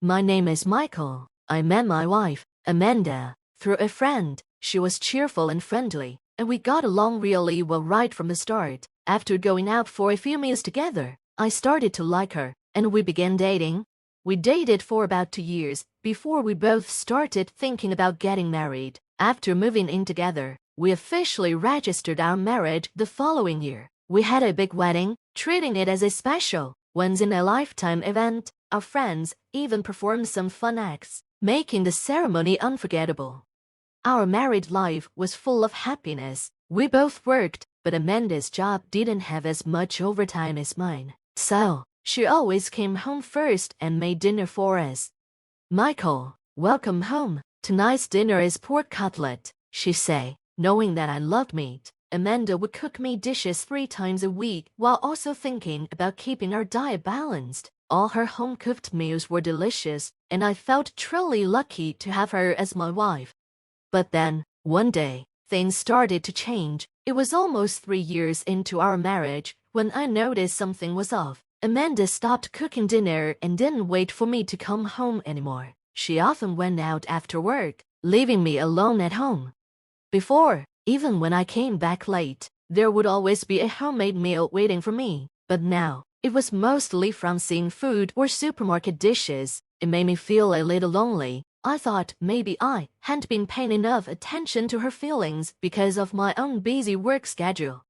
My name is Michael. I met my wife, Amanda, through a friend. She was cheerful and friendly, and we got along really well right from the start. After going out for a few meals together, I started to like her, and we began dating. We dated for about 2 years before we both started thinking about getting married. After moving in together, we officially registered our marriage the following year. We had a big wedding, treating it as a special, once-in-a-lifetime event. Our friends even performed some fun acts, making the ceremony unforgettable. Our married life was full of happiness. We both worked, but Amanda's job didn't have as much overtime as mine. So, she always came home first and made dinner for us. "Michael, welcome home. Tonight's dinner is pork cutlet," she'd say. Knowing that I loved meat, Amanda would cook me dishes 3 times a week while also thinking about keeping our diet balanced. All her home-cooked meals were delicious, and I felt truly lucky to have her as my wife. But then, one day, things started to change. It was almost 3 years into our marriage when I noticed something was off. Amanda stopped cooking dinner and didn't wait for me to come home anymore. She often went out after work, leaving me alone at home. Before, even when I came back late, there would always be a homemade meal waiting for me. But now, it was mostly from seeing food or supermarket dishes. It made me feel a little lonely. I thought maybe I hadn't been paying enough attention to her feelings because of my own busy work schedule.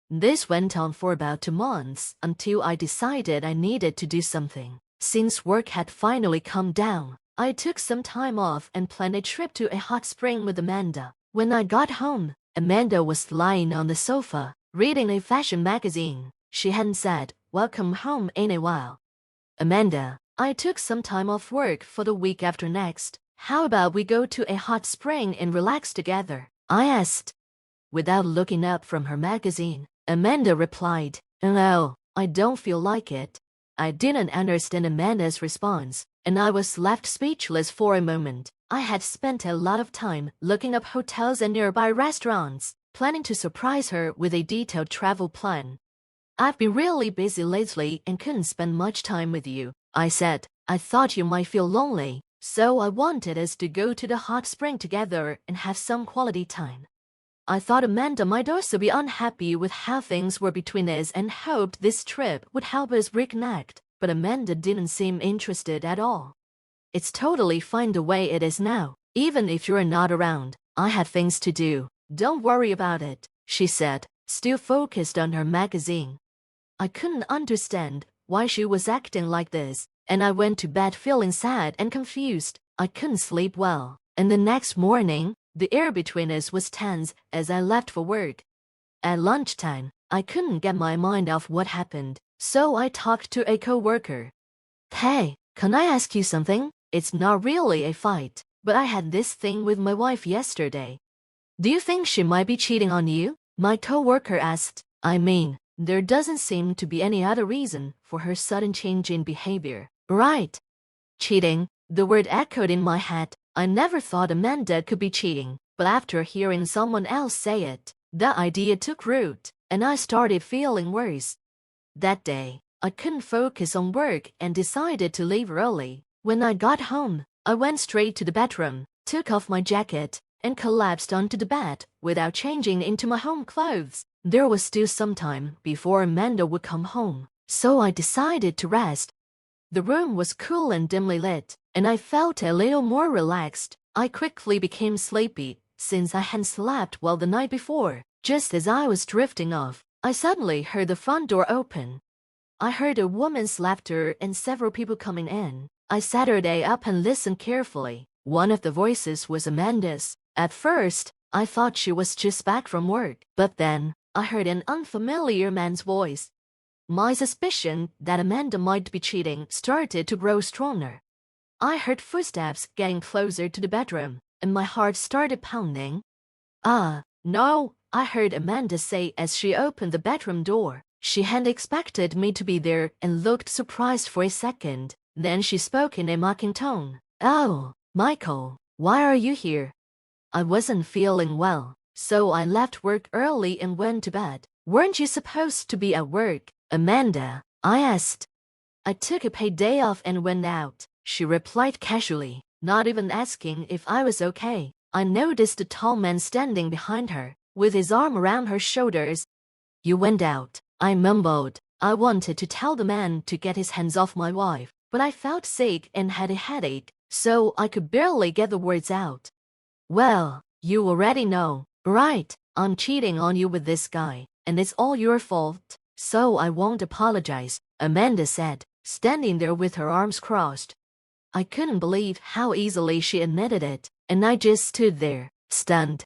This went on for about 2 months until I decided I needed to do something. Since work had finally calmed down, I took some time off and planned a trip to a hot spring with Amanda. When I got home, Amanda was lying on the sofa, reading a fashion magazine. She hadn't said, "Welcome home," in a while. "Amanda, I took some time off work for the week after next. How about we go to a hot spring and relax together?" I asked. Without looking up from her magazine, Amanda replied, "No, I don't feel like it." I didn't understand Amanda's response, and I was left speechless for a moment. I had spent a lot of time looking up hotels and nearby restaurants, planning to surprise her with a detailed travel plan. "I've been really busy lately and couldn't spend much time with you," I said. "I thought you might feel lonely, so I wanted us to go to the hot spring together and have some quality time." I thought Amanda might also be unhappy with how things were between us and hoped this trip would help us reconnect, but Amanda didn't seem interested at all. "It's totally fine the way it is now, even if you're not around. I have things to do. Don't worry about it," she said, still focused on her magazine. I couldn't understand why she was acting like this, and I went to bed feeling sad and confused. I couldn't sleep well, and the next morning, the air between us was tense as I left for work. At lunchtime, I couldn't get my mind off what happened, so I talked to a coworker. "Hey, can I ask you something? It's not really a fight, but I had this thing with my wife yesterday." "Do you think she might be cheating on you?" my coworker asked. "I mean, there doesn't seem to be any other reason for her sudden change in behavior." "Right." Cheating, the word echoed in my head. I never thought Amanda could be cheating, but after hearing someone else say it, the idea took root, and I started feeling worse. That day, I couldn't focus on work and decided to leave early. When I got home, I went straight to the bedroom, took off my jacket, and collapsed onto the bed without changing into my home clothes. There was still some time before Amanda would come home, so I decided to rest. The room was cool and dimly lit, and I felt a little more relaxed. I quickly became sleepy, since I hadn't slept well the night before. Just as I was drifting off, I suddenly heard the front door open. I heard a woman's laughter and several people coming in. I sat up and listened carefully. One of the voices was Amanda's. At first, I thought she was just back from work, but then I heard an unfamiliar man's voice. My suspicion that Amanda might be cheating started to grow stronger. I heard footsteps getting closer to the bedroom, and my heart started pounding. No, I heard Amanda say as she opened the bedroom door. She hadn't expected me to be there and looked surprised for a second. Then she spoke in a mocking tone. "Oh, Michael, why are you here?" I wasn't feeling well, so I left work early and went to bed. "Weren't you supposed to be at work, Amanda?" I asked. "I took a paid day off and went out. she replied casually, not even asking if I was okay. I noticed a tall man standing behind her, with his arm around her shoulders. "You went out," I mumbled. I wanted to tell the man to get his hands off my wife, but I felt sick and had a headache, so I could barely get the words out. "Well, you already know, right? I'm cheating on you with this guy, and it's all your fault, so I won't apologize," Amanda said, standing there with her arms crossed. I couldn't believe how easily she admitted it, and I just stood there, stunned.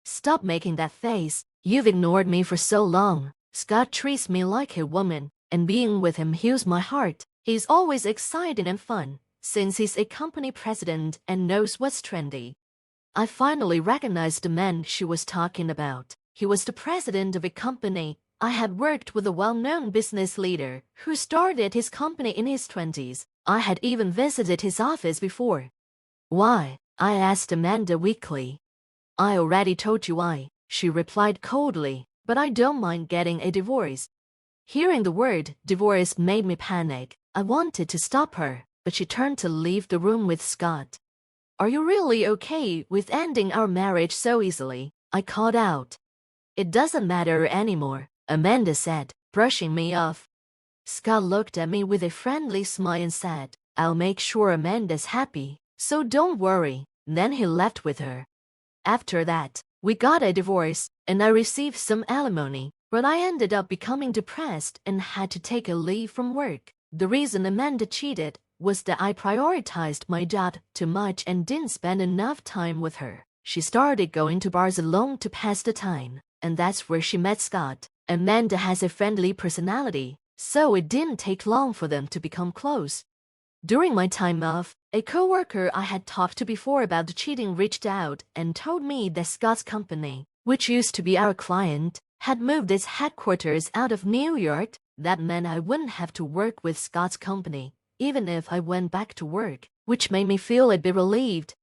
"Stop making that face. You've ignored me for so long. Scott treats me like a woman, and being with him heals my heart. He's always exciting and fun, since he's a company president and knows what's trendy." I finally recognized the man she was talking about. He was the president of a company. I had worked with a well-known business leader who started his company in his 20s. I had even visited his office before. "Why?" I asked Amanda weakly. "I already told you why," she replied coldly, "but I don't mind getting a divorce." Hearing the word divorce made me panic. I wanted to stop her, but she turned to leave the room with Scott. "Are you really okay with ending our marriage so easily?" I called out. "It doesn't matter anymore," Amanda said, brushing me off. Scott looked at me with a friendly smile and said, "I'll make sure Amanda's happy, so don't worry." Then he left with her. After that, we got a divorce, and I received some alimony, but I ended up becoming depressed and had to take a leave from work. The reason Amanda cheated was that I prioritized my job too much and didn't spend enough time with her. She started going to bars alone to pass the time, and that's where she met Scott. Amanda has a friendly personality, so it didn't take long for them to become close. During my time off, a coworker I had talked to before about the cheating reached out and told me that Scott's company, which used to be our client, had moved its headquarters out of New York. That meant I wouldn't have to work with Scott's company, even if I went back to work, which made me feel a bit relieved.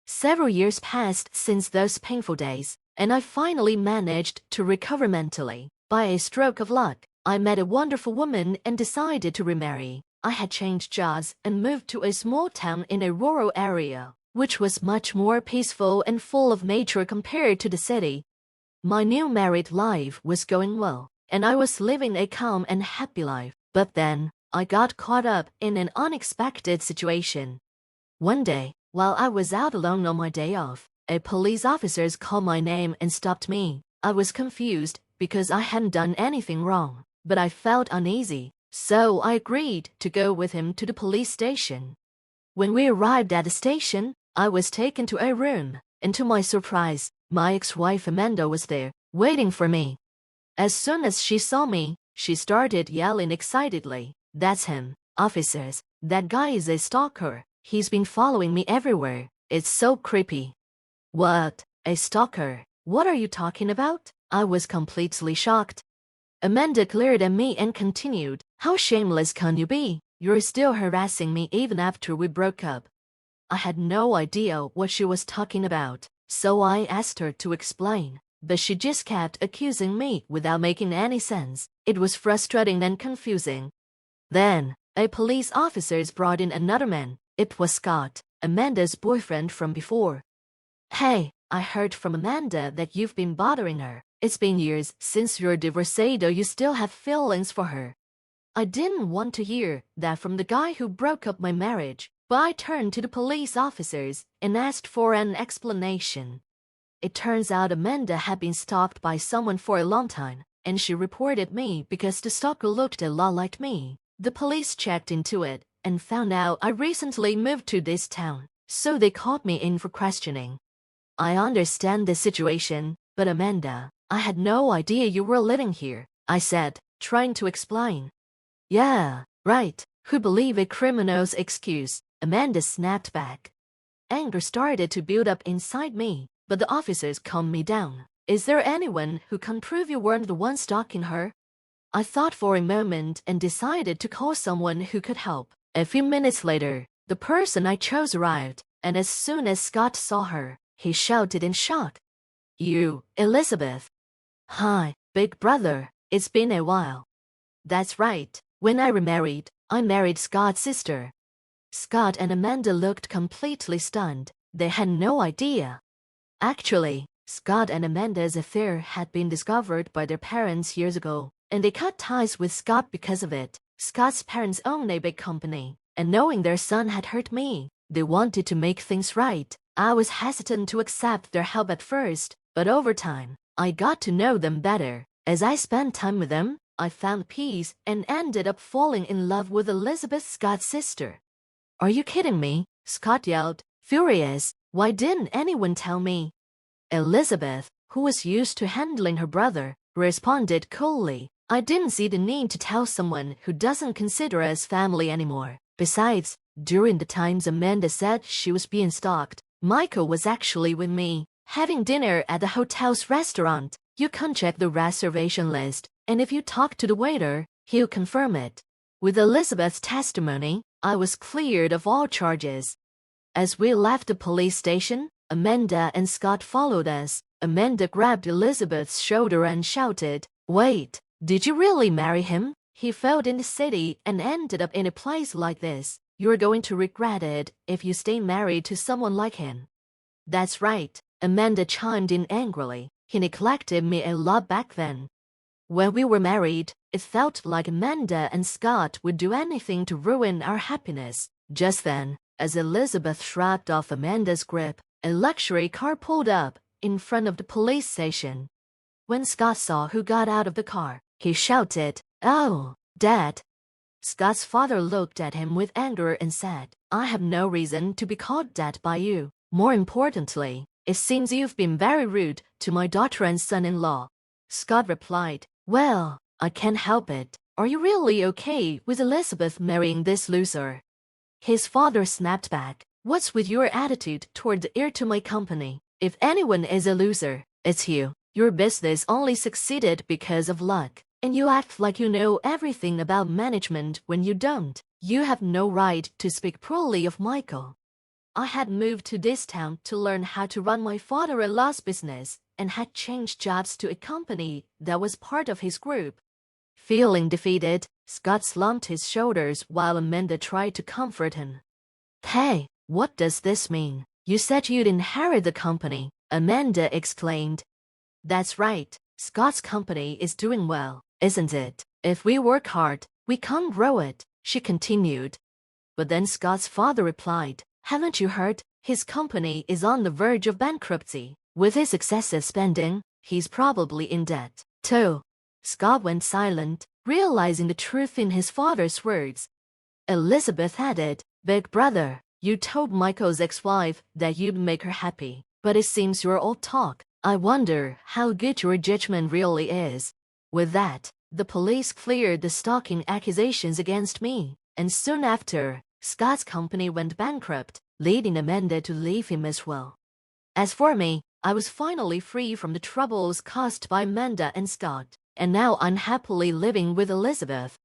Several years passed since those painful days, and I finally managed to recover mentally. By a stroke of luck, I met a wonderful woman and decided to remarry. I had changed jobs and moved to a small town in a rural area, which was much more peaceful and full of nature compared to the city. My new married life was going well, and I was living a calm and happy life. But then, I got caught up in an unexpected situation. One day, while I was out alone on my day off, a police officer called my name and stopped me. I was confused because I hadn't done anything wrong, but I felt uneasy, so I agreed to go with him to the police station. When we arrived at the station, I was taken to a room, and to my surprise, my ex-wife Amanda was there, waiting for me. As soon as she saw me, she started yelling excitedly, "That's him, officers. That guy is a stalker. He's been following me everywhere. It's so creepy." "What? A stalker? What are you talking about?" I was completely shocked. Amanda glared at me and continued, "How shameless can you be? You're still harassing me even after we broke up." I had no idea what she was talking about, so I asked her to explain, but she just kept accusing me without making any sense. It was frustrating and confusing. Then, a police officer brought in another man. It was Scott, Amanda's boyfriend from before. "Hey, I heard from Amanda that you've been bothering her. It's been years since your divorcee, though you still have feelings for her." I didn't want to hear that from the guy who broke up my marriage, but I turned to the police officers and asked for an explanation. It turns out Amanda had been stalked by someone for a long time, and she reported me because the stalker looked a lot like me. The police checked into it and found out I recently moved to this town, so they called me in for questioning. "I understand the situation, but Amanda, I had no idea you were living here," I said, trying to explain. "Yeah, right. Who believe a criminal's excuse?" Amanda snapped back. Anger started to build up inside me, but the officers calmed me down. "Is there anyone who can prove you weren't the one stalking her?" I thought for a moment and decided to call someone who could help. A few minutes later, the person I chose arrived, and as soon as Scott saw her, he shouted in shock, "You, Elizabeth." "Hi, big brother. It's been a while." "That's right. When I remarried, I married Scott's sister." Scott and Amanda looked completely stunned. They had no idea. Actually, Scott and Amanda's affair had been discovered by their parents years ago, and they cut ties with Scott because of it. Scott's parents own a big company, and knowing their son had hurt me, they wanted to make things right. I was hesitant to accept their help at first, but over time, I got to know them better. As I spent time with them, I found peace and ended up falling in love with Elizabeth, Scott's sister. Are you kidding me? Scott yelled, furious. Why didn't anyone tell me? Elizabeth, who was used to handling her brother, responded coolly. I didn't see the need to tell someone who doesn't consider us family anymore. Besides, during the times Amanda said she was being stalked, Michael was actually with me, having dinner at the hotel's restaurant. You can check the reservation list, and if you talk to the waiter, he'll confirm it. With Elizabeth's testimony, I was cleared of all charges. As we left the police station, Amanda and Scott followed us. Amanda grabbed Elizabeth's shoulder and shouted, "Wait, did you really marry him? He failed in the city and ended up in a place like this. You're going to regret it if you stay married to someone like him." That's right, Amanda chimed in angrily. He neglected me a lot back then. When we were married, it felt like Amanda and Scott would do anything to ruin our happiness. Just then, as Elizabeth shrugged off Amanda's grip, a luxury car pulled up in front of the police station. When Scott saw who got out of the car, he shouted, "Oh, Dad!" Scott's father looked at him with anger and said, "I have no reason to be called Dad by you. More importantly, it seems you've been very rude to my daughter and son-in-law." Scott replied, "Well, I can't help it. Are you really okay with Elizabeth marrying this loser?" His father snapped back, "What's with your attitude toward the heir to my company? If anyone is a loser, it's you. Your business only succeeded because of luck, and you act like you know everything about management when you don't. You have no right to speak poorly of Michael." I had moved to this town to learn how to run my father-in-law's business and had changed jobs to a company that was part of his group. Feeling defeated, Scott slumped his shoulders while Amanda tried to comfort him. "Hey, what does this mean? You said you'd inherit the company," Amanda exclaimed. "That's right. Scott's company is doing well, isn't it? If we work hard, we can grow it," she continued. But then Scott's father replied, "Haven't you heard? His company is on the verge of bankruptcy. With his excessive spending, he's probably in debt, too." Scott went silent, realizing the truth in his father's words. Elizabeth added, "Big brother, you told Michael's ex-wife that you'd make her happy, but it seems you're all talk. I wonder how good your judgment really is." With that, the police cleared the stalking accusations against me, and soon after, Scott's company went bankrupt, leading Amanda to leave him as well. As for me, I was finally free from the troubles caused by Amanda and Scott, and now I'm happily living with Elizabeth.